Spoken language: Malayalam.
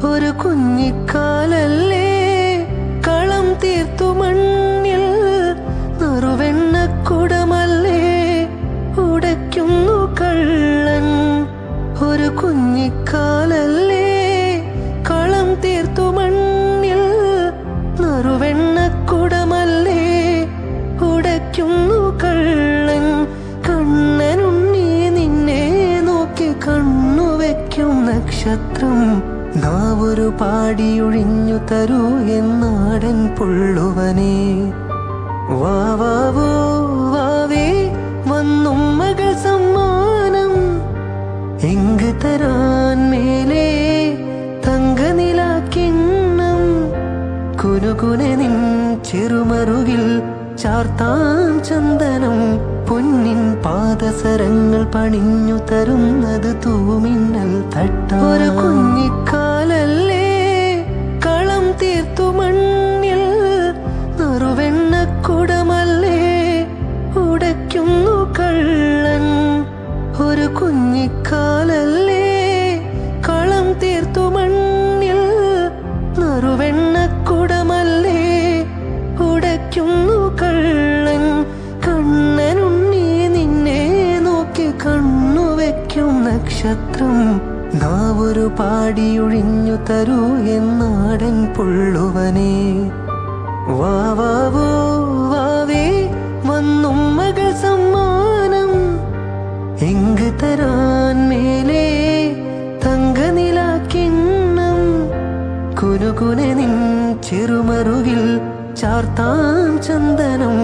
ഒരു കുഞ്ഞിക്കാലല്ലേ കളം തീർത്തു മണ്ണിൽ നറുവെണ്ണക്കുടമല്ലേ ഉടയ്ക്കുന്നു കള്ളൻ. ഒരു കുഞ്ഞിക്കാലല്ലേ കളം തീർത്തു മണ്ണിൽ നറുവെണ്ണക്കുടമല്ലേ ഉടയ്ക്കുന്നു കള്ളൻ. കണ്ണനുണ്ണി നിന്നെ നോക്കി കണ്ണുവെക്കും നക്ഷത്രം. നാവൊരു പാടിയൊഴിഞ്ഞു തരൂ എന്നാടൻ പുള്ളുവനെ. വാവാവോ വാവേ വന്നും മകൾ സമ്മാനം. എങ്ക് തരാൻ മേലേ തങ്കനിലാക്കിണ്ണം. കുനുകുനെ നിൻ ചെറുമറുകിൽ ചാർത്താം ചന്ദനം. പൊന്നിൻ പാദസരങ്ങൾ പണിഞ്ഞു തരുന്നത് തൂമിന്നൽ തട്ട. ഒരു കുഞ്ഞിക്കാലല്ലേ കളം തീർത്തു മണ്ണിൽ നറുവെണ്ണക്കുടമല്ലേ ഉടയ്ക്കുന്നു കള്ളൻ. ഒരു കുഞ്ഞിക്കാലല്ലേ കളം തീർത്തു മണ്ണിൽ നറുവെണ്ണക്കുടമല്ലേ ഉടയ്ക്കുന്നു കള്ളൻ. കണ്ണനുണ്ണി നിന്നെ നോക്കി കണ്ണുവെക്കും നക്ഷത്രം. നാവൊരു പാടിയൊഴിഞ്ഞു തരൂ എന്നാടൻ പുള്ളുവനെ. വാവാവോ വാവേ വന്നും മകൾ സമ്മാനം. എങ്ക് തരാൻ മേലേ തങ്കനിലാക്കിണ്ണം. കുനുകുനെ നിൻ ചെറുമറുകിൽ ചാർത്താം ചന്ദനം.